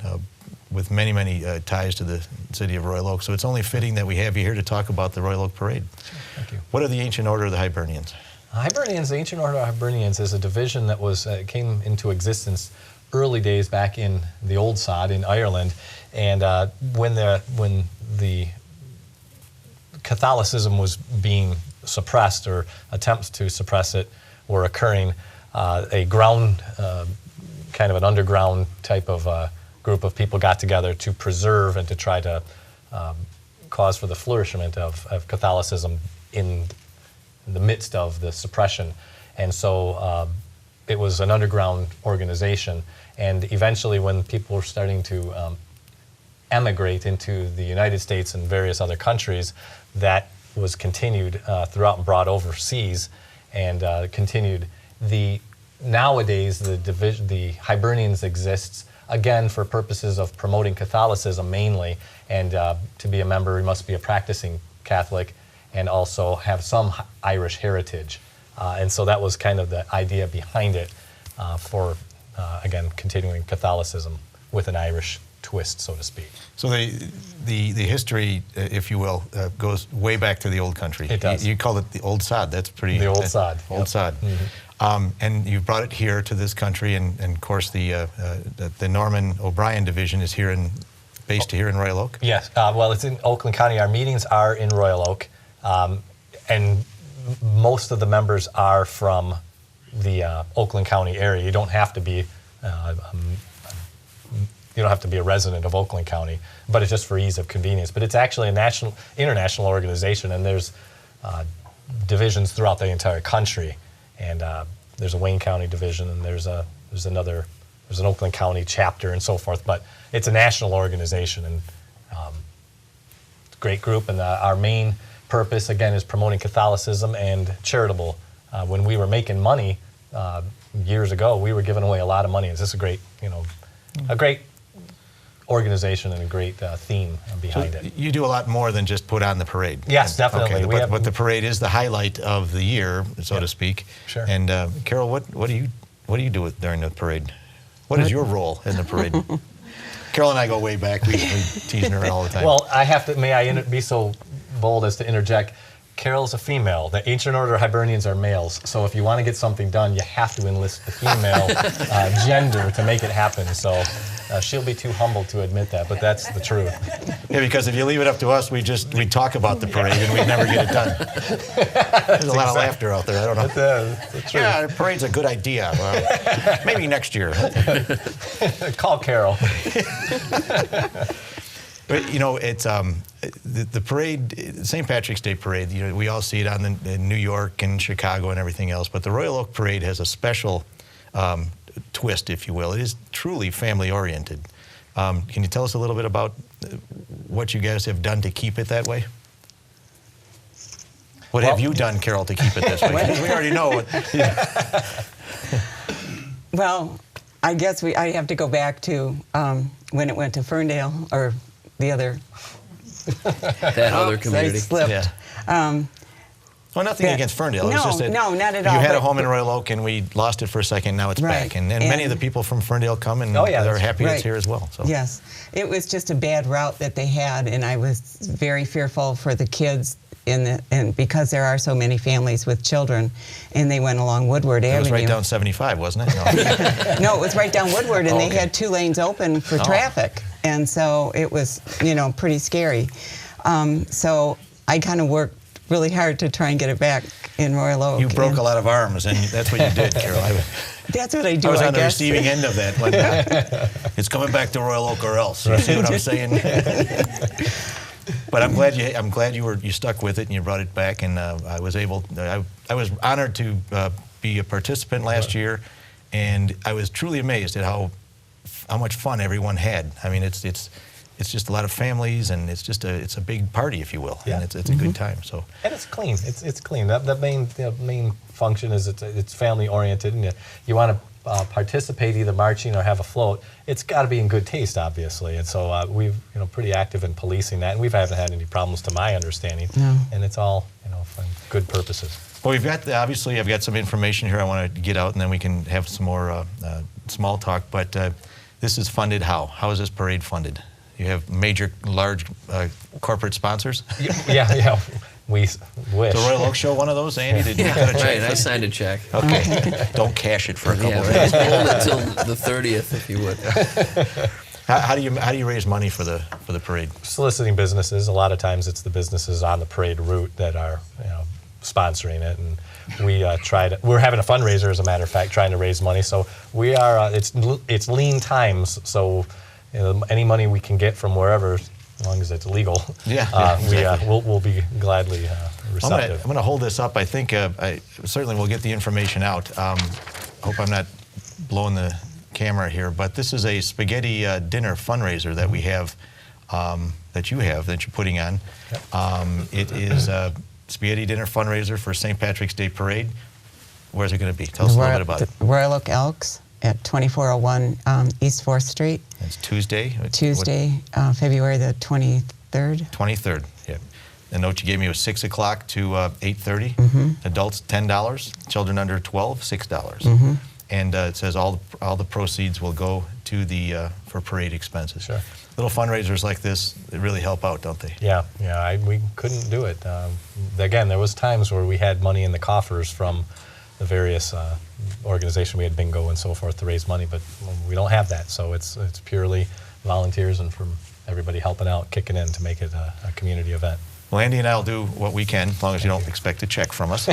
with many, many ties to the city of Royal Oak. So it's only fitting that we have you here to talk about the Royal Oak Parade. Thank you. What are the Ancient Order of the Hibernians? Hibernians, the Ancient Order of Hibernians, is a division that came into existence early days back in the old sod in Ireland, and when the Catholicism was being suppressed, or attempts to suppress it were occurring, a ground, kind of an underground type of group of people got together to preserve and to try to cause for the flourishment of Catholicism in the midst of the suppression. And so it was an underground organization. And eventually, when people were starting to emigrate into the United States and various other countries, that was continued throughout and brought overseas, and continued. Nowadays, the Hibernians exists again for purposes of promoting Catholicism mainly, and to be a member, you must be a practicing Catholic and also have some Irish heritage. And so that was kind of the idea behind it, for, again, continuing Catholicism with an Irish twist, so to speak. So the history, if you will, goes way back to the old country. It does. You call it the old sod. That's pretty. The old sod. Old Yep. sod. Mm-hmm. And you brought it here to this country, and of course the Norman O'Brien division is based here in Royal Oak. Yes. Well, it's in Oakland County. Our meetings are in Royal Oak, and most of the members are from the Oakland County area. You don't have to be. You don't have to be a resident of Oakland County, but it's just for ease of convenience. But it's actually a international organization, and there's divisions throughout the entire country. And there's a Wayne County division, and there's an Oakland County chapter, and so forth. But it's a national organization, and it's a great group. And our main purpose, again, is promoting Catholicism and charitable. When we were making money years ago, we were giving away a lot of money. It's just a great organization and a great theme behind it. You do a lot more than just put on the parade. Yes, definitely. Okay, but the parade is the highlight of the year, so to speak. Sure. And Carol, what do you do during the parade? What is your role in the parade? Carol and I go way back. We tease her all the time. Well, may I be so bold as to interject? Carol's a female. The Ancient Order of Hibernians are males. So if you want to get something done, you have to enlist the female gender to make it happen. So she'll be too humble to admit that, but that's the truth. Yeah, because if you leave it up to us, we talk about the parade and we never get it done. There's a lot of laughter out there. I don't know. That's true. Yeah, the parade's a good idea. Well, maybe next year. Call Carol. But it's the parade, St. Patrick's Day parade. We all see it in New York and Chicago and everything else. But the Royal Oak Parade has a special twist, if you will. It is truly family oriented. Can you tell us a little bit about what you guys have done to keep it that way? What have you done, Carol, to keep it this way? Because we already know it. Well, I guess I have to go back to when it went to Ferndale, or the other. That other community. I slipped. Yeah. Well, nothing against Ferndale. It was just that no, not at all. You had a home in Royal Oak, and we lost it for a second. Now it's back, and many of the people from Ferndale come, and they're happy it's here as well. So. Yes, it was just a bad route that they had, and I was very fearful for the kids and because there are so many families with children, and they went along Woodward Avenue. It was right down 75, wasn't it? No, no, it was right down Woodward, and they had 2 lanes open for traffic, and so it was pretty scary. So I kind of worked really hard to try and get it back in Royal Oak. You broke a lot of arms, and that's what you did, Carol. That's what I do, I was on the guess. receiving end of that. When, it's coming back to Royal Oak or else. You see what I'm saying? But I'm glad you stuck with it and you brought it back, and I was honored to be a participant last year, and I was truly amazed at how much fun everyone had. I mean, it's just a lot of families, and it's a big party, if you will, and it's a good time. So. And it's clean. It's clean. The main function is it's family oriented, and you want to participate, either marching or have a float. It's got to be in good taste, obviously, and so we've pretty active in policing that, and we haven't had any problems, to my understanding. No. And it's all for good purposes. Well, I've got some information here I want to get out, and then we can have some more small talk. But this is funded how? How is this parade funded? You have large corporate sponsors? Yeah. We wish. The Royal Oak Show, one of those, Andy? Did you cut a check? Right, I signed a check. Okay. Don't cash it for a couple of days. days. Hold it until the 30th, if you would. How do you raise money for the parade? Soliciting businesses. A lot of times it's the businesses on the parade route that are sponsoring it, and we're having a fundraiser, as a matter of fact, trying to raise money. So we are. It's lean times. So any money we can get from wherever, as long as it's legal, exactly. we'll be gladly receptive. I'm going to hold this up. I think I certainly will get the information out. Hope I'm not blowing the camera here, but this is a spaghetti dinner fundraiser that we have, that you're putting on. It is a spaghetti dinner fundraiser for St. Patrick's Day Parade. Where's it going to be? Tell us a little bit about it. Royal Oak Elks at 2401 East 4th Street. It's Tuesday? Tuesday, February the 23rd. 23rd, yeah. The note you gave me was 6 o'clock to 8:30. Adults, $10. Children under 12, $6. And it says all the proceeds will go to for parade expenses. Sure. Little fundraisers like this, they really help out, don't they? Yeah. We couldn't do it. Again, there was times where we had money in the coffers from the various organizations. We had bingo and so forth to raise money, but we don't have that. So it's purely volunteers and from everybody helping out, kicking in to make it a community event. Well, Andy and I will do what we can, as long as you don't expect a check from us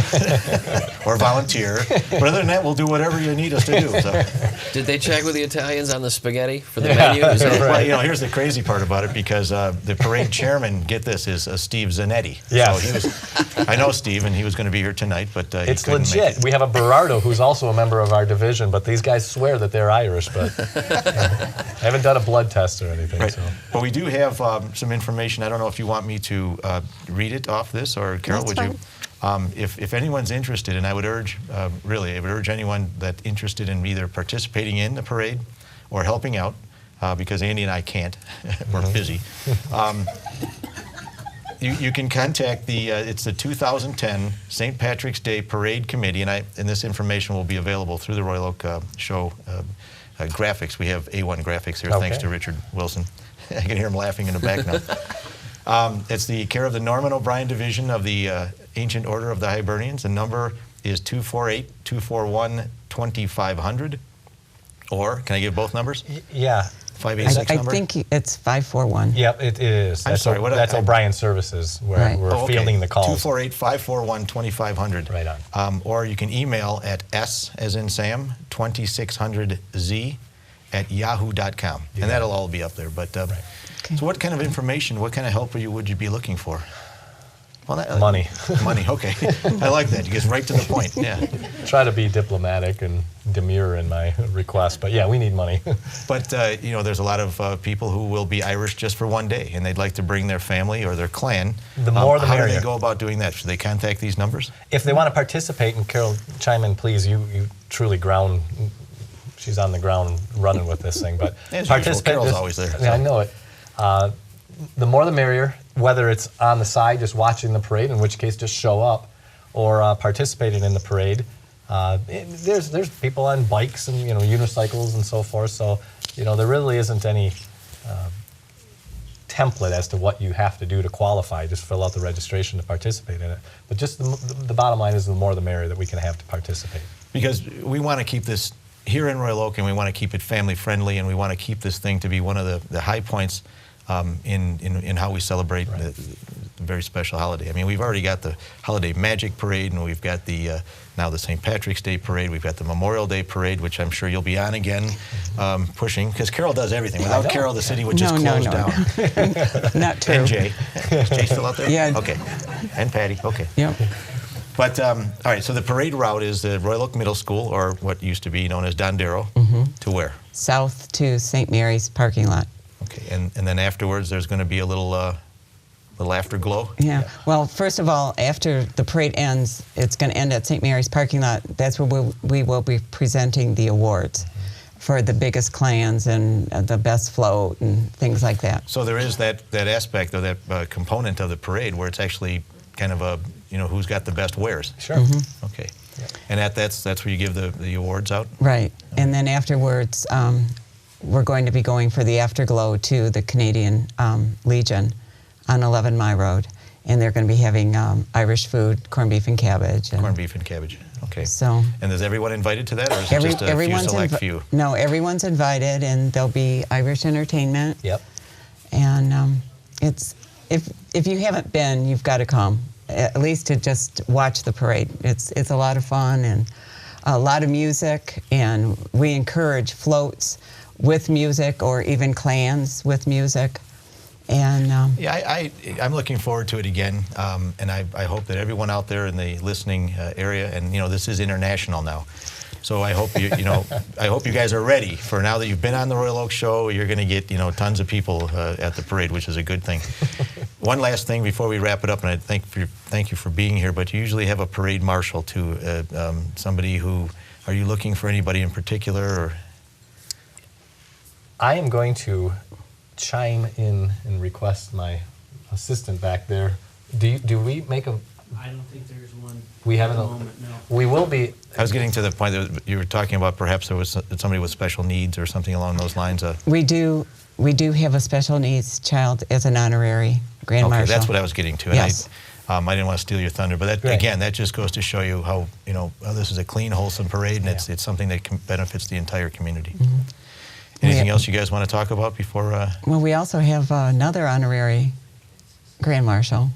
or volunteer. But other than that, we'll do whatever you need us to do. So. Did they check with the Italians on the spaghetti for the menu? Is that Well, here's the crazy part about it, because the parade chairman, get this, is Steve Zanetti. Yeah. So I know Steve, and he was going to be here tonight, but it's he couldn't legit. make it. We have a Berardo who's also a member of our division, but these guys swear that they're Irish, but I haven't done a blood test or anything. Right. So. But we do have some information. I don't know if you want me to read it off this, or Carol, That's would fine. you? If anyone's interested, and I would urge, really, I would urge anyone that's interested in either participating in the parade or helping out, because Andy and I can't, we're busy. You can contact it's the 2010 St. Patrick's Day Parade Committee, and this information will be available through the Royal Oak Show graphics. We have A1 graphics here, thanks to Richard Wilson. I can hear him laughing in the back now. It's the care of the Norman O'Brien Division of the Ancient Order of the Hibernians. The number is 248-241-2500. Or, can I give both numbers? Yeah. 586 I number? think it's 541. Yep, it is. I'm sorry, that's O'Brien Services, where we're fielding the calls. 248-541-2500. Right on. Or you can email at s, as in Sam, 2600z @yahoo.com. And that'll all be up there. But So what kind of information, what kind of help would you be looking for? Well, money. Money, okay. I like that. You get right to the point. Yeah. Try to be diplomatic and demure in my request, but yeah, we need money. But there's a lot of people who will be Irish just for one day, and they'd like to bring their family or their clan. The more the merrier. How do they go about doing that? Should they contact these numbers? If they want to participate, and Carol, chime in, please. You truly ground. She's on the ground running with this thing, but participate. Carol's always there. Yeah, I know it. The more the merrier, whether it's on the side just watching the parade, in which case just show up, or participating in the parade. There's people on bikes and unicycles and so forth, so there really isn't any template as to what you have to do to qualify. Just fill out the registration to participate in it. But just the bottom line is the more the merrier that we can have to participate. Because we want to keep this here in Royal Oak, and we want to keep it family friendly, and we want to keep this thing to be one of the high points in how we celebrate the very special holiday. I mean, we've already got the Holiday Magic Parade, and we've got now the St. Patrick's Day Parade. We've got the Memorial Day Parade, which I'm sure you'll be on again, pushing, because Carol does everything. Without Carol, the city would just close down. Not true. And Jay. Is Jay still out there? Yeah. Okay. And Patty. Okay. Yep. But, all right, so the parade route is the Royal Oak Middle School, or what used to be known as Dondero, to where? South to St. Mary's parking lot. Okay, and then afterwards, there's going to be a little afterglow? Yeah. Well, first of all, after the parade ends, it's going to end at St. Mary's parking lot. That's where we will be presenting the awards for the biggest clans and the best float and things like that. So there is that aspect of that component of the parade where it's actually kind of a, who's got the best wares. Sure. Okay. Yeah. And that's where you give the awards out? Right. And then afterwards, we're going to be going for the afterglow to the Canadian Legion on 11 Mile Road. And they're going to be having Irish food, corned beef and cabbage. Corned beef and cabbage. Okay. So And is everyone invited to that, or is it just a few select few? No, everyone's invited, and there'll be Irish entertainment. Yep. And it's if you haven't been, you've got to come, at least to just watch the parade. It's a lot of fun and a lot of music, and we encourage floats with music or even clans with music. And Yeah, I'm looking forward to it again, and I hope that everyone out there in the listening area, and this is international now, so I hope I hope you guys are ready for, now that you've been on the Royal Oak Show. You're going to get tons of people at the parade, which is a good thing. One last thing before we wrap it up, and I thank you for being here. But you usually have a parade marshal too, somebody who. Are you looking for anybody in particular, or? I am going to chime in and request my assistant back there. Do we make a? I don't think there's one. We at haven't. the moment, no. We will be. I was getting to the point that you were talking about perhaps there was somebody with special needs or something along those lines. we do have a special needs child as an honorary Grand Okay, Marshal. that's what I was getting to. And Yes. I didn't want to steal your thunder, but that, Right. again, that just goes to show you how this is a clean, wholesome parade, and Yeah. it's something that benefits the entire community. Mm-hmm. Anything Yeah. else you guys want to talk about before? Well, we also have another honorary Grand Marshal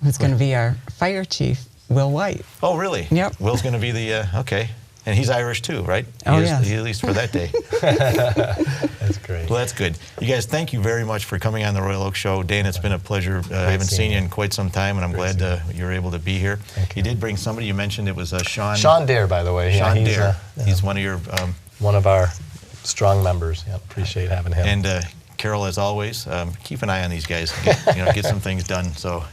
who's going to be our fire chief, Will White. Oh, really? Yep. Will's going to be the okay, and he's Irish too, right? Oh, He is, yes. at least for that day. That's great. Well, that's good. You guys, thank you very much for coming on the Royal Oak Show. Dan, it's been a pleasure. I haven't seen you in quite some time, and I'm glad you were able to be here. Thank You did bring somebody. You mentioned it was Sean. Sean Dare, by the way. Sean he's, Dare. He's one of your. one of our strong members. Yeah, appreciate having him. And Carol, as always, keep an eye on these guys. Get some things done. So,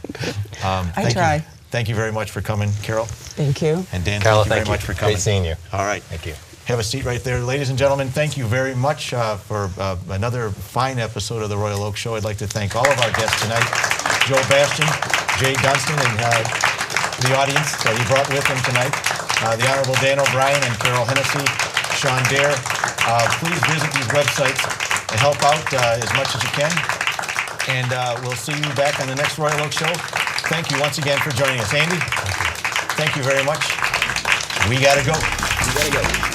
I try. Thank you very much for coming, Carol. Thank you. And Dan, Carlo, thank you very much for coming. Great seeing you. All right. Thank you. Have a seat right there. Ladies and gentlemen, thank you very much for another fine episode of the Royal Oak Show. I'd like to thank all of our guests tonight, Joe Bastian, Jay Dunstan, and the audience that he brought with him tonight, the Honorable Dan O'Brien and Carol Hennessy, Sean Dare. Please visit these websites and help out as much as you can. And we'll see you back on the next Royal Oak Show. Thank you once again for joining us. Andy, thank you very much. We got to go. We gotta go.